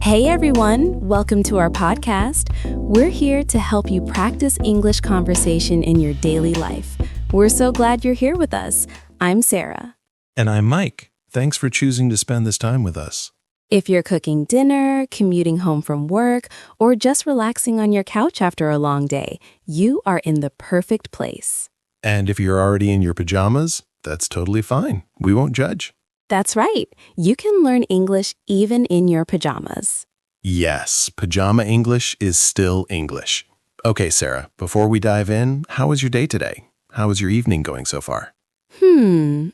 Hey everyone, welcome to our podcast. We're here to help you practice English conversation in your daily life. We're so glad you're here with us. I'm Sarah. And I'm Mike. Thanks for choosing to spend this time with us. If you're cooking dinner, commuting home from work, or just relaxing on your couch after a long day, you are in the perfect place. And if you're already in your pajamas, that's totally fine. We won't judge. That's right. You can learn English even in your pajamas. Yes, pajama English is still English. Okay, Sarah, before we dive in, how was your day today? How is your evening going so far?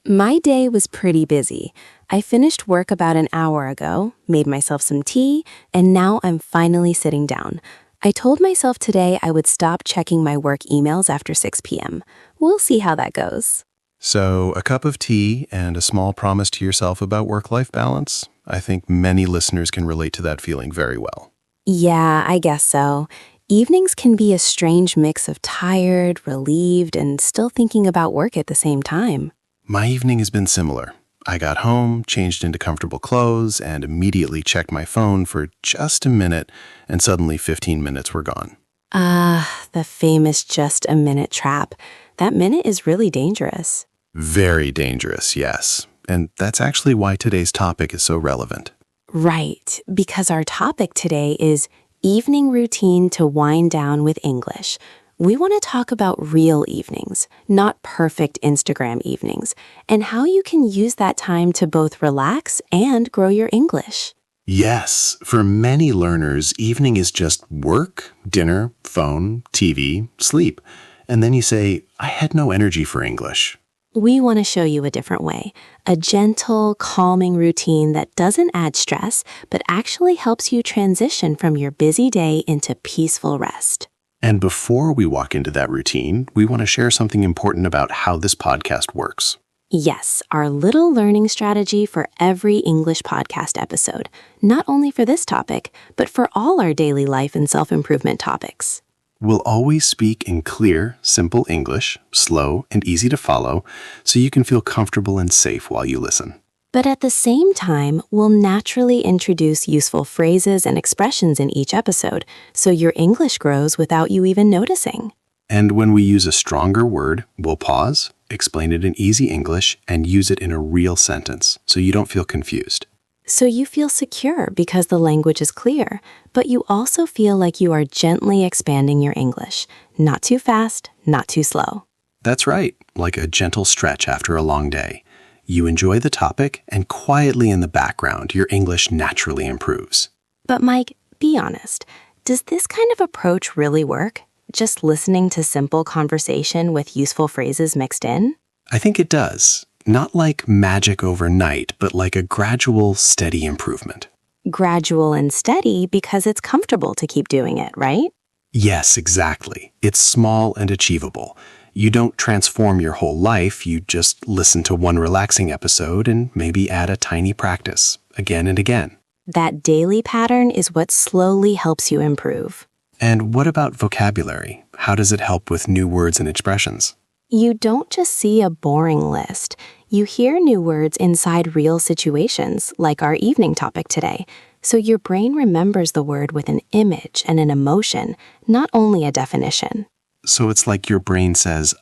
My day was pretty busy. I finished work about an hour ago, made myself some tea, and now I'm finally sitting down. I told myself today I would stop checking my work emails after 6 p.m. We'll see how that goes. So, a cup of tea and a small promise to yourself about work-life balance? I think many listeners can relate to that feeling very well. Yeah, I guess so. Evenings can be a strange mix of tired, relieved, and still thinking about work at the same time. My evening has been similar. I got home, changed into comfortable clothes, and immediately checked my phone for just a minute, and suddenly 15 minutes were gone. The famous just a minute trap. That minute is really dangerous. Very dangerous, yes. And that's actually why today's topic is so relevant. Right, because our topic today is evening routine to wind down with English. We want to talk about real evenings, not perfect Instagram evenings, and how you can use that time to both relax and grow your English. Yes, for many learners, evening is just work, dinner, phone, TV, sleep. And then you say, I had no energy for English. We want to show you a different way, a gentle, calming routine that doesn't add stress, but actually helps you transition from your busy day into peaceful rest. And before we walk into that routine, we want to share something important about how this podcast works. Yes, our little learning strategy for every English podcast episode, not only for this topic, but for all our daily life and self-improvement topics. We'll always speak in clear, simple English, slow and easy to follow, so you can feel comfortable and safe while you listen. But at the same time, we'll naturally introduce useful phrases and expressions in each episode, so your English grows without you even noticing. And when we use a stronger word, we'll pause, explain it in easy English, and use it in a real sentence, so you don't feel confused. So you feel secure because the language is clear, but you also feel like you are gently expanding your English. Not too fast, not too slow. That's right, like a gentle stretch after a long day. You enjoy the topic, and quietly in the background, your English naturally improves. But Mike, be honest, does this kind of approach really work? Just listening to simple conversation with useful phrases mixed in? I think it does. Not like magic overnight, but like a gradual, steady improvement. Gradual and steady because it's comfortable to keep doing it, right? Yes, exactly. It's small and achievable. You don't transform your whole life, you just listen to one relaxing episode and maybe add a tiny practice, again and again. That daily pattern is what slowly helps you improve. And what about vocabulary? How does it help with new words and expressions? You don't just see a boring list. You hear new words inside real situations, like our evening topic today. So your brain remembers the word with an image and an emotion, not only a definition. So it's like your brain says,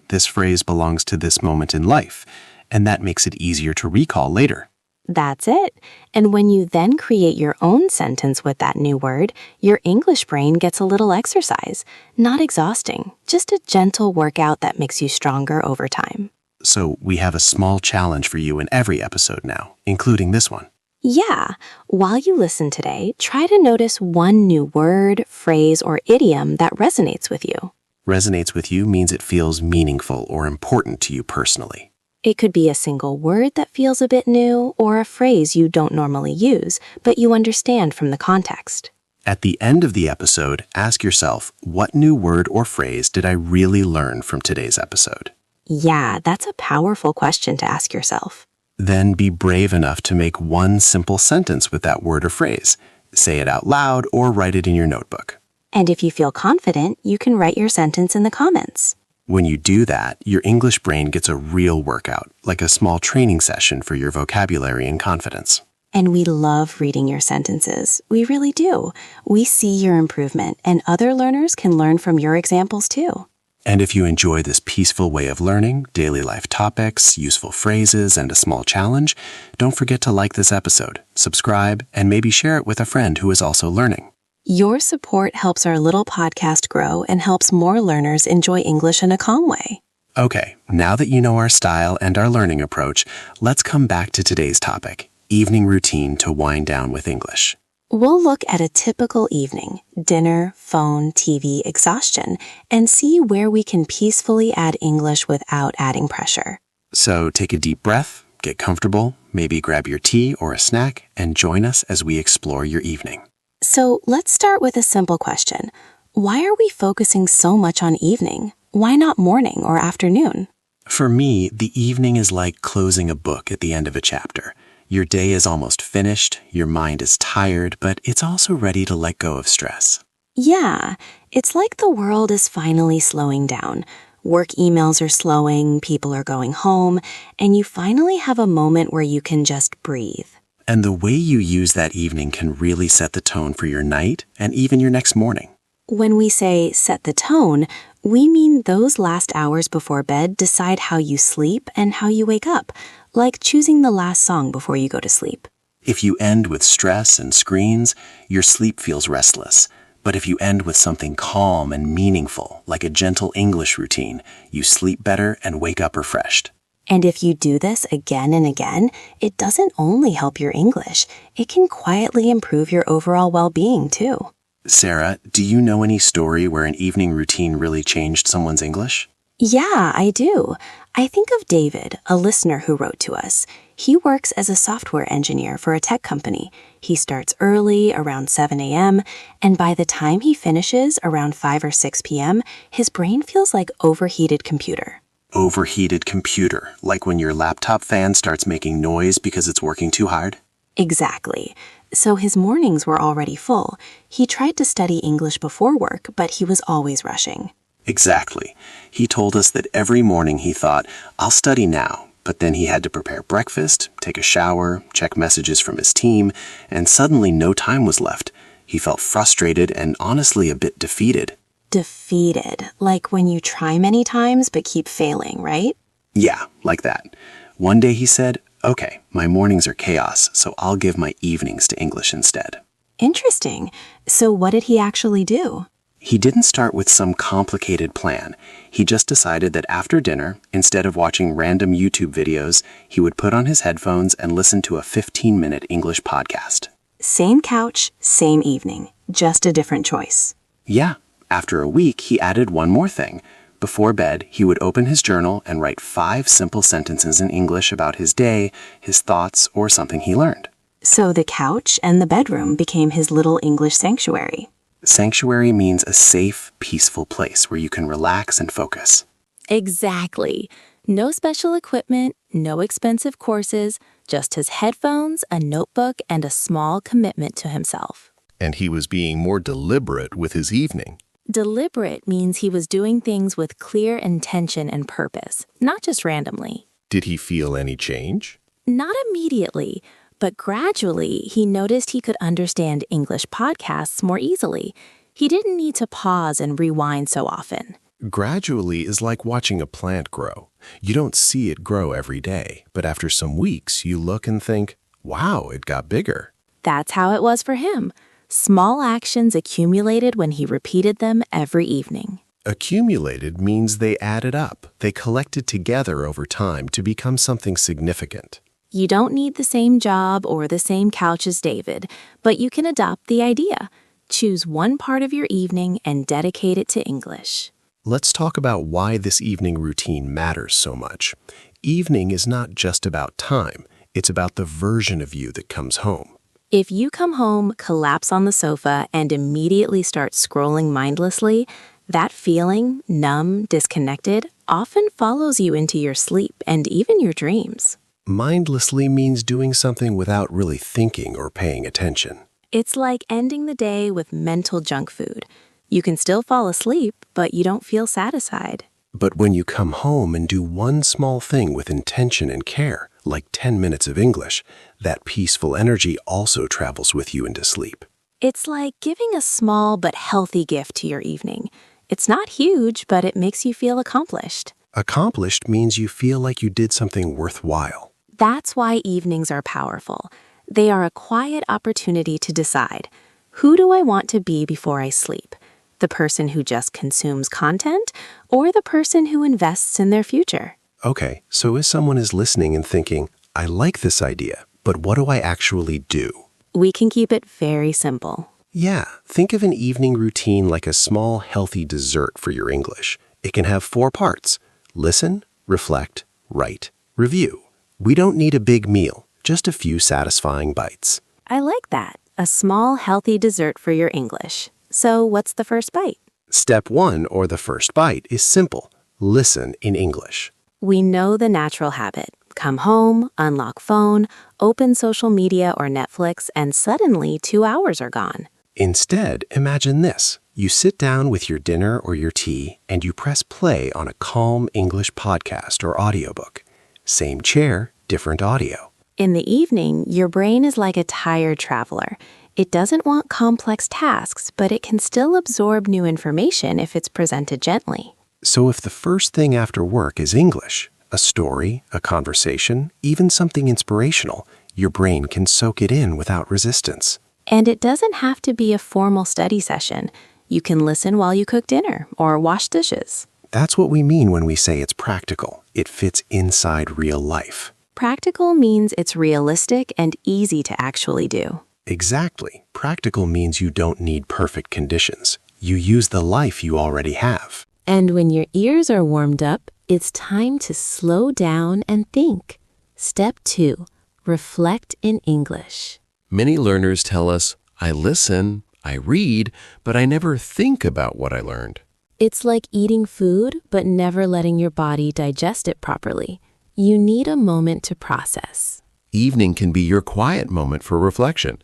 this phrase belongs to this moment in life, and that makes it easier to recall later. That's it. And when you then create your own sentence with that new word, your English brain gets a little exercise. Not exhausting, just a gentle workout that makes you stronger over time. So we have a small challenge for you in every episode now, including this one. Yeah. While you listen today, try to notice one new word, phrase, or idiom that resonates with you. Resonates with you means it feels meaningful or important to you personally. It could be a single word that feels a bit new or a phrase you don't normally use, but you understand from the context. At the end of the episode, ask yourself, what new word or phrase did I really learn from today's episode? Yeah, that's a powerful question to ask yourself. Then be brave enough to make one simple sentence with that word or phrase. Say it out loud or write it in your notebook. And if you feel confident, you can write your sentence in the comments. When you do that, your English brain gets a real workout, like a small training session for your vocabulary and confidence. And we love reading your sentences. We really do. We see your improvement, and other learners can learn from your examples too. And if you enjoy this peaceful way of learning, daily life topics, useful phrases, and a small challenge, don't forget to like this episode, subscribe, and maybe share it with a friend who is also learning. Your support helps our little podcast grow and helps more learners enjoy English in a calm way. Okay, now that you know our style and our learning approach, let's come back to today's topic, evening routine to wind down with English. We'll look at a typical evening, dinner, phone, TV, exhaustion, and see where we can peacefully add English without adding pressure. So take a deep breath, get comfortable, maybe grab your tea or a snack, and join us as we explore your evening. So let's start with a simple question. Why are we focusing so much on evening? Why not morning or afternoon? For me, the evening is like closing a book at the end of a chapter. Your day is almost finished, your mind is tired, but it's also ready to let go of stress. Yeah, it's like the world is finally slowing down. Work emails are slowing, people are going home, and you finally have a moment where you can just breathe. And the way you use that evening can really set the tone for your night and even your next morning. When we say set the tone, we mean those last hours before bed decide how you sleep and how you wake up, like choosing the last song before you go to sleep. If you end with stress and screens, your sleep feels restless. But if you end with something calm and meaningful, like a gentle English routine, you sleep better and wake up refreshed. And if you do this again and again, it doesn't only help your English, it can quietly improve your overall well-being too. Sarah, do you know any story where an evening routine really changed someone's English? Yeah, I do. I think of David, a listener who wrote to us. He works as a software engineer for a tech company. He starts early, around 7 a.m., and by the time he finishes, around 5 or 6 p.m., his brain feels like overheated computer. Overheated computer, like when your laptop fan starts making noise because it's working too hard? Exactly. So his mornings were already full. He tried to study English before work, but he was always rushing. Exactly. He told us that every morning he thought, I'll study now, but then he had to prepare breakfast, take a shower, check messages from his team, and suddenly no time was left. He felt frustrated and honestly a bit defeated. Defeated, like when you try many times but keep failing, right? Yeah, like that. One day he said, okay, my mornings are chaos, so I'll give my evenings to English instead. Interesting. So what did he actually do? He didn't start with some complicated plan. He just decided that after dinner, instead of watching random YouTube videos, he would put on his headphones and listen to a 15-minute English podcast. Same couch, same evening, just a different choice. Yeah, after a week, he added one more thing. Before bed, he would open his journal and write 5 simple sentences in English about his day, his thoughts, or something he learned. So the couch and the bedroom became his little English sanctuary. Sanctuary means a safe, peaceful place where you can relax and focus. Exactly. No special equipment, no expensive courses, just his headphones, a notebook, and a small commitment to himself. And he was being more deliberate with his evening. Deliberate means he was doing things with clear intention and purpose, not just randomly. Did he feel any change? Not immediately, but gradually he noticed he could understand English podcasts more easily. He didn't need to pause and rewind so often. Gradually is like watching a plant grow. You don't see it grow every day, but after some weeks you look and think, wow, it got bigger. That's how it was for him. Small actions accumulated when he repeated them every evening. Accumulated means they added up. They collected together over time to become something significant. You don't need the same job or the same couch as David, but you can adopt the idea. Choose one part of your evening and dedicate it to English. Let's talk about why this evening routine matters so much. Evening is not just about time. It's about the version of you that comes home. If you come home, collapse on the sofa, and immediately start scrolling mindlessly, that feeling, numb, disconnected, often follows you into your sleep and even your dreams. Mindlessly means doing something without really thinking or paying attention. It's like ending the day with mental junk food. You can still fall asleep, but you don't feel satisfied. But when you come home and do one small thing with intention and care, like 10 minutes of English, That peaceful energy also travels with you into sleep. It's like giving a small but healthy gift to your evening. It's not huge, but it makes you feel accomplished. Accomplished means you feel like you did something worthwhile. That's why evenings are powerful. They are a quiet opportunity to decide, who do I want to be before I sleep? The person who just consumes content or the person who invests in their future? Okay, so if someone is listening and thinking, I like this idea, but what do I actually do? We can keep it very simple. Yeah, think of an evening routine like a small, healthy dessert for your English. It can have 4 parts: listen, reflect, write, review. We don't need a big meal, just a few satisfying bites. I like that. A small, healthy dessert for your English. So what's the first bite? Step 1, or the first bite, is simple. Listen in English. We know the natural habit. Come home, unlock phone, open social media or Netflix, and suddenly 2 hours are gone. Instead, imagine this. You sit down with your dinner or your tea, and you press play on a calm English podcast or audiobook. Same chair, different audio. In the evening, your brain is like a tired traveler. It doesn't want complex tasks, but it can still absorb new information if it's presented gently. So if the first thing after work is English, a story, a conversation, even something inspirational, your brain can soak it in without resistance. And it doesn't have to be a formal study session. You can listen while you cook dinner or wash dishes. That's what we mean when we say it's practical. It fits inside real life. Practical means it's realistic and easy to actually do. Exactly. Practical means you don't need perfect conditions. You use the life you already have. And when your ears are warmed up, it's time to slow down and think. Step 2, reflect in English. Many learners tell us, I listen, I read, but I never think about what I learned. It's like eating food, but never letting your body digest it properly. You need a moment to process. Evening can be your quiet moment for reflection.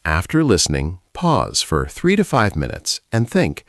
After listening, pause for 3 to 5 minutes and think,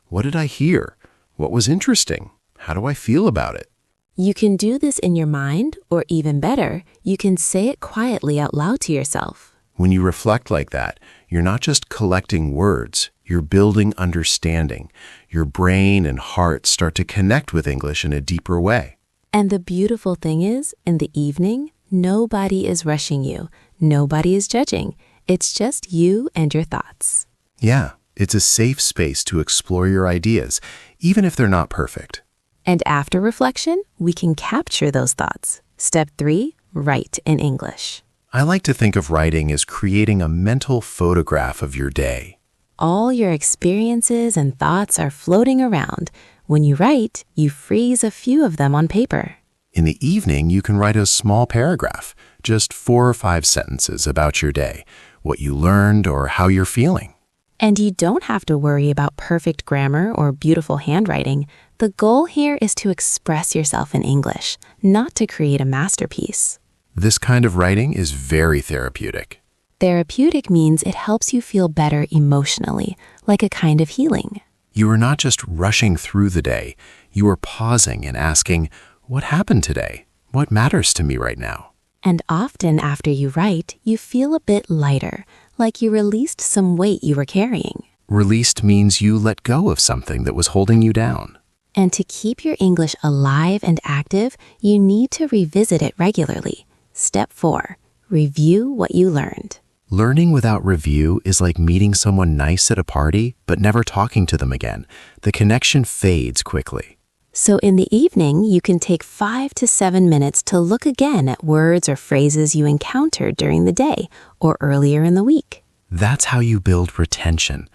what did I hear? What was interesting? How do I feel about it? You can do this in your mind, or even better, you can say it quietly out loud to yourself. When you reflect like that, you're not just collecting words, you're building understanding. Your brain and heart start to connect with English in a deeper way. And the beautiful thing is, in the evening, nobody is rushing you. Nobody is judging. It's just you and your thoughts. Yeah, it's a safe space to explore your ideas, even if they're not perfect. And after reflection, we can capture those thoughts. Step 3, write in English. I like to think of writing as creating a mental photograph of your day. All your experiences and thoughts are floating around. When you write, you freeze a few of them on paper. In the evening, you can write a small paragraph, just 4 or 5 sentences about your day, what you learned or how you're feeling. And you don't have to worry about perfect grammar or beautiful handwriting. The goal here is to express yourself in English, not to create a masterpiece. This kind of writing is very therapeutic. Therapeutic means it helps you feel better emotionally, like a kind of healing. You are not just rushing through the day. You are pausing and asking, what happened today? What matters to me right now? And often after you write, you feel a bit lighter, like you released some weight you were carrying. Released means you let go of something that was holding you down. And to keep your English alive and active, you need to revisit it regularly. Step 4, review what you learned. Learning without review is like meeting someone nice at a party, but never talking to them again. The connection fades quickly. So in the evening, you can take 5 to 7 minutes to look again at words or phrases you encountered during the day or earlier in the week. That's how you build retention.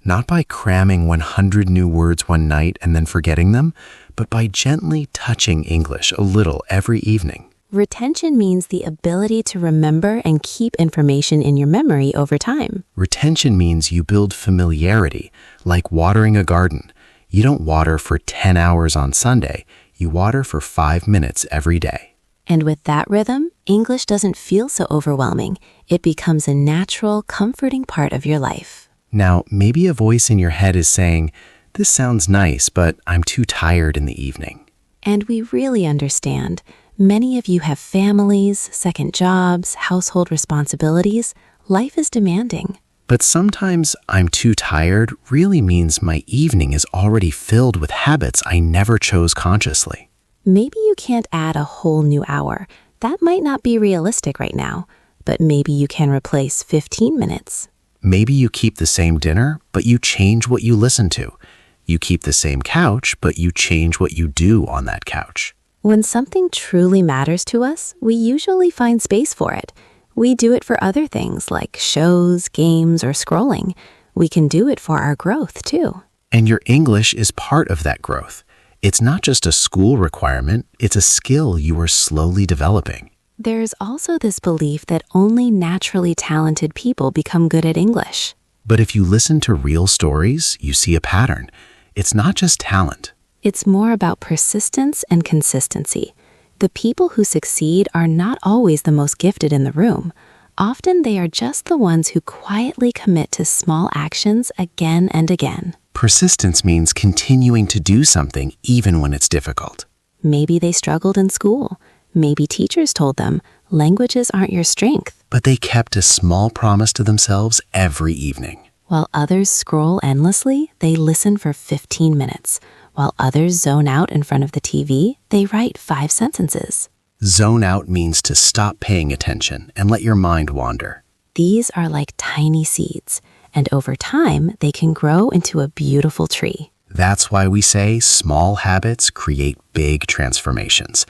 Not by cramming 100 new words one night and then forgetting them, but by gently touching English a little every evening. Retention means the ability to remember and keep information in your memory over time. Retention means you build familiarity, like watering a garden. You don't water for 10 hours on Sunday. You water for 5 minutes every day. And with that rhythm, English doesn't feel so overwhelming. It becomes a natural, comforting part of your life. Now, maybe a voice in your head is saying, this sounds nice, but I'm too tired in the evening. And we really understand. Many of you have families, second jobs, household responsibilities. Life is demanding. But sometimes I'm too tired really means my evening is already filled with habits I never chose consciously. Maybe you can't add a whole new hour. That might not be realistic right now, but maybe you can replace 15 minutes. Maybe you keep the same dinner, but you change what you listen to. You keep the same couch, but you change what you do on that couch. When something truly matters to us, we usually find space for it. We do it for other things like shows, games, or scrolling. We can do it for our growth, too. And your English is part of that growth. It's not just a school requirement, it's a skill you are slowly developing. There's also this belief that only naturally talented people become good at English. But if you listen to real stories, you see a pattern. It's not just talent. It's more about persistence and consistency. The people who succeed are not always the most gifted in the room. Often they are just the ones who quietly commit to small actions again and again. Persistence means continuing to do something even when it's difficult. Maybe they struggled in school. Maybe teachers told them, languages aren't your strength. But they kept a small promise to themselves every evening. While others scroll endlessly, they listen for 15 minutes. While others zone out in front of the TV, they write 5 sentences. Zone out means to stop paying attention and let your mind wander. These are like tiny seeds, and over time, they can grow into a beautiful tree. That's why we say small habits create big transformations.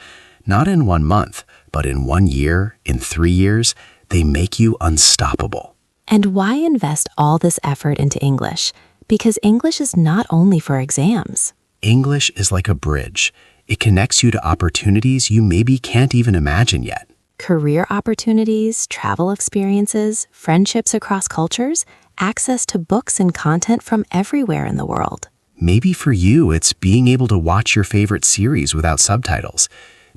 Not in 1 month, but in 1 year, in 3 years, they make you unstoppable. And why invest all this effort into English? Because English is not only for exams. English is like a bridge. It connects you to opportunities you maybe can't even imagine yet. Career opportunities, travel experiences, friendships across cultures, access to books and content from everywhere in the world. Maybe for you, it's being able to watch your favorite series without subtitles.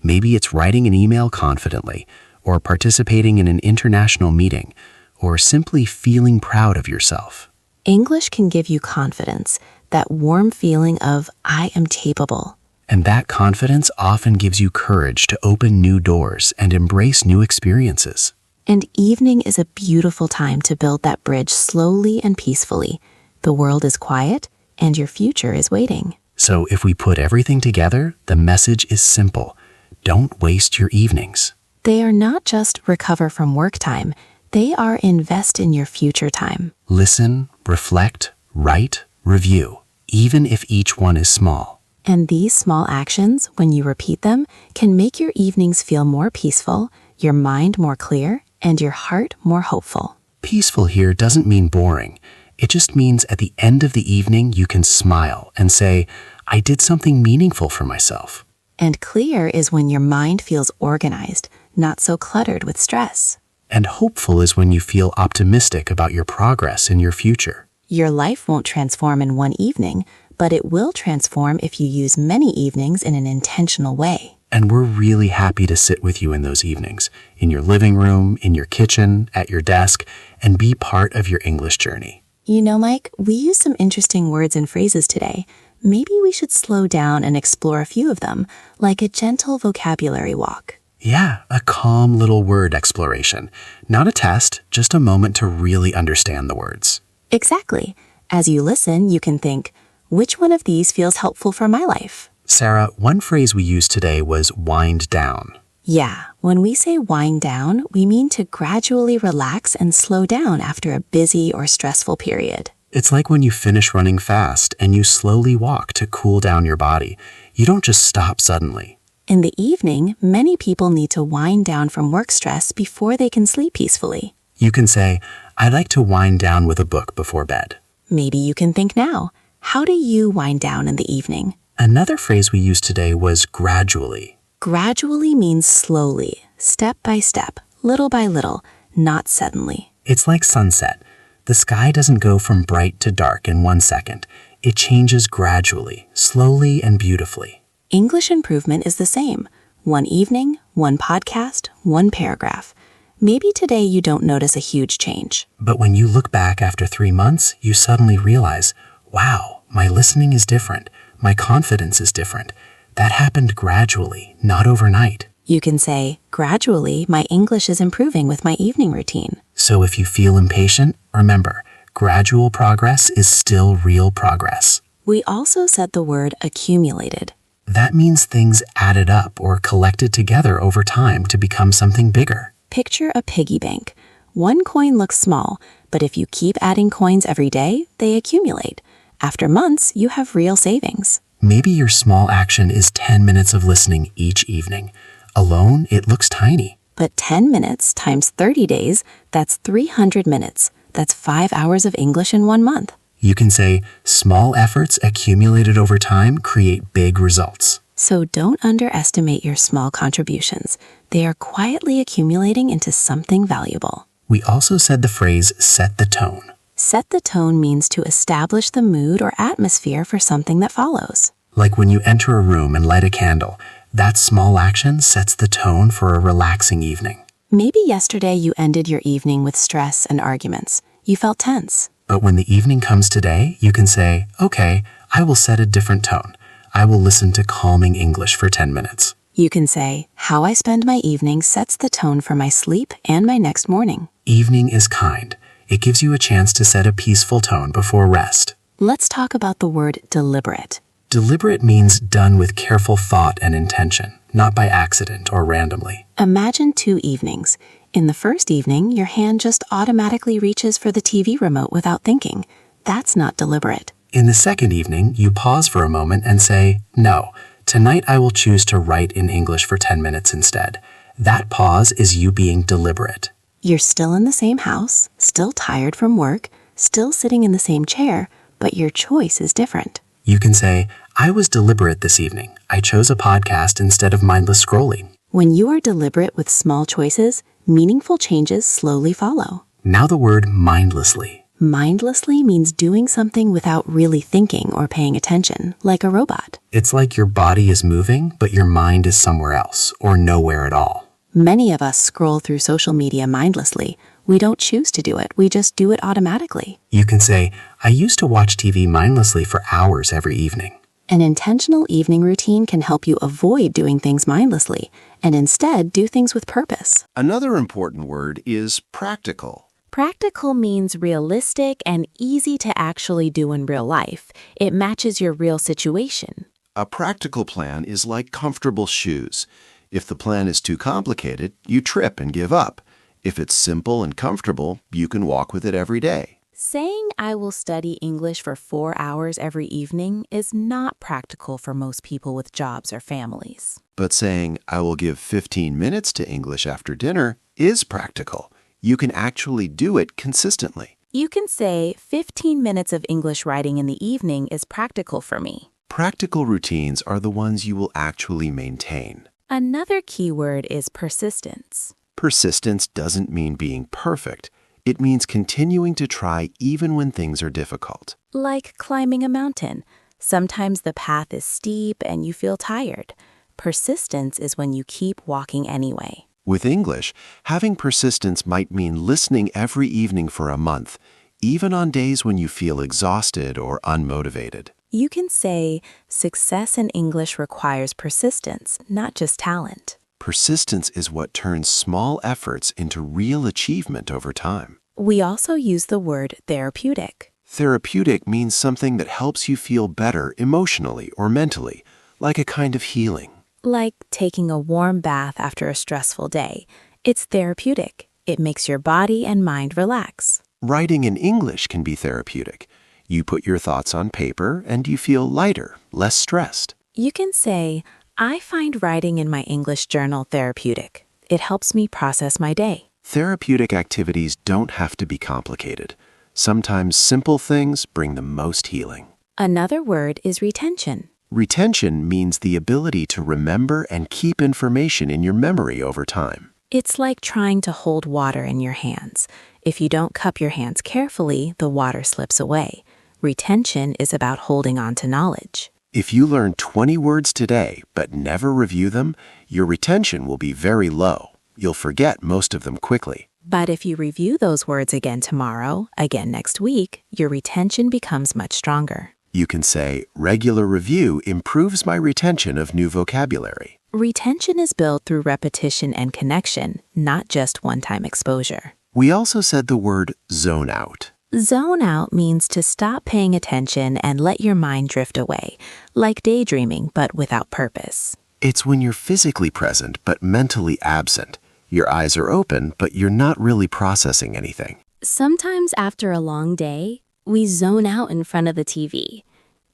Maybe it's writing an email confidently, or participating in an international meeting, or simply feeling proud of yourself. English can give you confidence, that warm feeling of, I am capable. And that confidence often gives you courage to open new doors and embrace new experiences. And evening is a beautiful time to build that bridge slowly and peacefully. The world is quiet, and your future is waiting. So if we put everything together, the message is simple. Don't waste your evenings. They are not just recover from work time. They are invest in your future time. Listen, reflect, write, review, even if each one is small. And these small actions, when you repeat them, can make your evenings feel more peaceful, your mind more clear, and your heart more hopeful. Peaceful here doesn't mean boring. It just means at the end of the evening you can smile and say, I did something meaningful for myself. And clear is when your mind feels organized, not so cluttered with stress. And hopeful is when you feel optimistic about your progress in your future. Your life won't transform in one evening, but it will transform if you use many evenings in an intentional way. And we're really happy to sit with you in those evenings, in your living room, in your kitchen, at your desk, and be part of your English journey. You know, Mike, we used some interesting words and phrases today. Maybe we should slow down and explore a few of them, like a gentle vocabulary walk. Yeah, a calm little word exploration. Not a test, just a moment to really understand the words. Exactly. As you listen, you can think, which one of these feels helpful for my life? Sarah, one phrase we used today was wind down. Yeah, when we say wind down, we mean to gradually relax and slow down after a busy or stressful period. It's like when you finish running fast and you slowly walk to cool down your body. You don't just stop suddenly. In the evening, many people need to wind down from work stress before they can sleep peacefully. You can say, I like to wind down with a book before bed. Maybe you can think now, how do you wind down in the evening? Another phrase we used today was gradually. Gradually means slowly, step by step, little by little, not suddenly. It's like sunset. The sky doesn't go from bright to dark in 1 second. It changes gradually, slowly and beautifully. English improvement is the same. One evening, one podcast, one paragraph. Maybe today you don't notice a huge change. But when you look back after 3 months, you suddenly realize, wow, my listening is different. My confidence is different. That happened gradually, not overnight. You can say, gradually, my English is improving with my evening routine. So if you feel impatient, remember, gradual progress is still real progress. We also said the word accumulated. That means things added up or collected together over time to become something bigger. Picture a piggy bank. One coin looks small, but if you keep adding coins every day, they accumulate. After months, you have real savings. Maybe your small action is 10 minutes of listening each evening. Alone, it looks tiny. But 10 minutes times 30 days, that's 300 minutes. That's 5 hours of English in 1 month. You can say, small efforts accumulated over time create big results. So don't underestimate your small contributions. They are quietly accumulating into something valuable. We also said the phrase, set the tone. Set the tone means to establish the mood or atmosphere for something that follows. Like when you enter a room and light a candle, that small action sets the tone for a relaxing evening. Maybe yesterday you ended your evening with stress and arguments. You felt tense. But when the evening comes today, you can say, okay, I will set a different tone. I will listen to calming English for 10 minutes. You can say, how I spend my evening sets the tone for my sleep and my next morning. Evening is kind. It gives you a chance to set a peaceful tone before rest. Let's talk about the word deliberate. Deliberate means done with careful thought and intention, not by accident or randomly. Imagine 2 evenings. In the first evening, your hand just automatically reaches for the TV remote without thinking. That's not deliberate. In the second evening, you pause for a moment and say, no, tonight I will choose to write in English for 10 minutes instead. That pause is you being deliberate. You're still in the same house, still tired from work, still sitting in the same chair, but your choice is different. You can say, I was deliberate this evening. I chose a podcast instead of mindless scrolling. When you are deliberate with small choices, meaningful changes slowly follow. Now the word mindlessly. Mindlessly means doing something without really thinking or paying attention, like a robot. It's like your body is moving, but your mind is somewhere else or nowhere at all. Many of us scroll through social media mindlessly. We don't choose to do it. We just do it automatically. You can say, I used to watch TV mindlessly for hours every evening. An intentional evening routine can help you avoid doing things mindlessly and instead do things with purpose. Another important word is practical. Practical means realistic and easy to actually do in real life. It matches your real situation. A practical plan is like comfortable shoes. If the plan is too complicated, you trip and give up. If it's simple and comfortable, you can walk with it every day. Saying I will study English for 4 hours every evening is not practical for most people with jobs or families. But saying I will give 15 minutes to English after dinner is practical. You can actually do it consistently. You can say 15 minutes of English writing in the evening is practical for me. Practical routines are the ones you will actually maintain. Another key word is persistence. Persistence doesn't mean being perfect. It means continuing to try even when things are difficult. Like climbing a mountain. Sometimes the path is steep and you feel tired. Persistence is when you keep walking anyway. With English, having persistence might mean listening every evening for a month, even on days when you feel exhausted or unmotivated. You can say, success in English requires persistence, not just talent. Persistence is what turns small efforts into real achievement over time. We also use the word therapeutic. Therapeutic means something that helps you feel better emotionally or mentally, like a kind of healing. Like taking a warm bath after a stressful day. It's therapeutic. It makes your body and mind relax. Writing in English can be therapeutic. You put your thoughts on paper and you feel lighter, less stressed. You can say, I find writing in my English journal therapeutic. It helps me process my day. Therapeutic activities don't have to be complicated. Sometimes simple things bring the most healing. Another word is retention. Retention means the ability to remember and keep information in your memory over time. It's like trying to hold water in your hands. If you don't cup your hands carefully, the water slips away. Retention is about holding on to knowledge. If you learn 20 words today but never review them, your retention will be very low. You'll forget most of them quickly. But if you review those words again tomorrow, again next week, your retention becomes much stronger. You can say, regular review improves my retention of new vocabulary. Retention is built through repetition and connection, not just one-time exposure. We also said the word zone out. Zone out means to stop paying attention and let your mind drift away, like daydreaming but without purpose. It's when you're physically present but mentally absent. Your eyes are open, but you're not really processing anything. Sometimes after a long day, we zone out in front of the TV.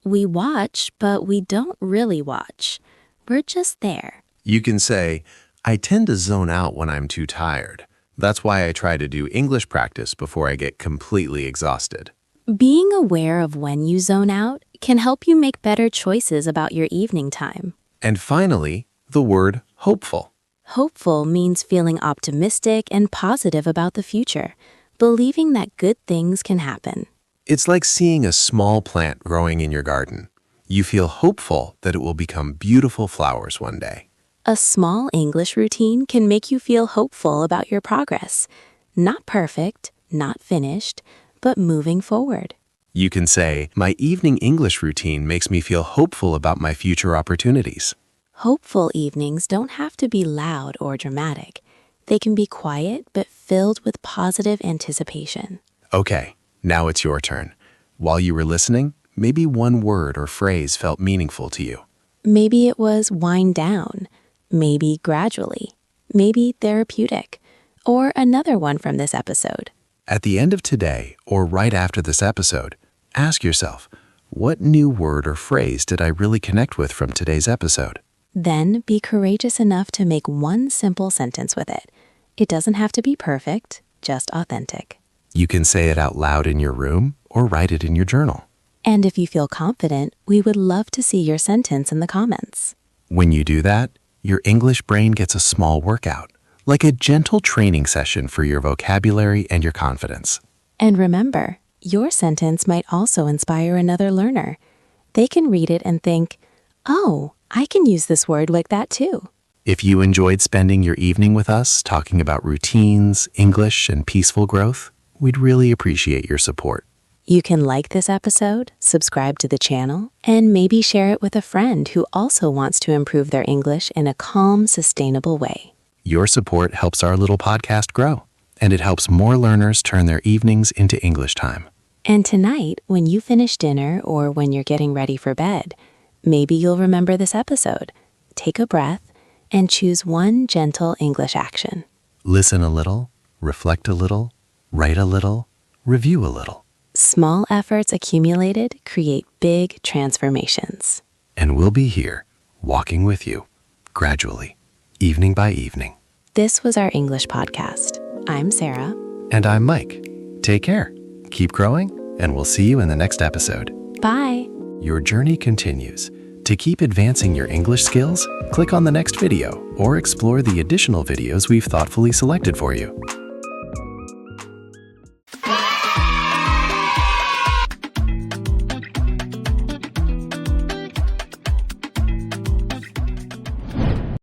We watch, but we don't really watch. We're just there. You can say, I tend to zone out when I'm too tired. That's why I try to do English practice before I get completely exhausted. Being aware of when you zone out can help you make better choices about your evening time. And finally, the word hopeful. Hopeful means feeling optimistic and positive about the future, believing that good things can happen. It's like seeing a small plant growing in your garden. You feel hopeful that it will become beautiful flowers one day. A small English routine can make you feel hopeful about your progress. Not perfect, not finished, but moving forward. You can say, my evening English routine makes me feel hopeful about my future opportunities. Hopeful evenings don't have to be loud or dramatic. They can be quiet but filled with positive anticipation. Okay, now it's your turn. While you were listening, maybe one word or phrase felt meaningful to you. Maybe it was wind down, maybe gradually, maybe therapeutic, or another one from this episode. At the end of today, or right after this episode, ask yourself, what new word or phrase did I really connect with from today's episode? Then be courageous enough to make one simple sentence with it. It doesn't have to be perfect, just authentic. You can say it out loud in your room or write it in your journal. And if you feel confident, we would love to see your sentence in the comments. When you do that, your English brain gets a small workout, like a gentle training session for your vocabulary and your confidence. And remember, your sentence might also inspire another learner. They can read it and think, oh, I can use this word like that too. If you enjoyed spending your evening with us talking about routines, English, and peaceful growth, we'd really appreciate your support. You can like this episode, subscribe to the channel, and maybe share it with a friend who also wants to improve their English in a calm, sustainable way. Your support helps our little podcast grow, and it helps more learners turn their evenings into English time. And tonight, when you finish dinner or when you're getting ready for bed, maybe you'll remember this episode. Take a breath and choose one gentle English action. Listen a little, reflect a little, write a little, review a little. Small efforts accumulated create big transformations. And we'll be here, walking with you, gradually, evening by evening. This was our English podcast. I'm Sarah. And I'm Mike. Take care, keep growing, and we'll see you in the next episode. Bye. Your journey continues. To keep advancing your English skills, click on the next video or explore the additional videos we've thoughtfully selected for you.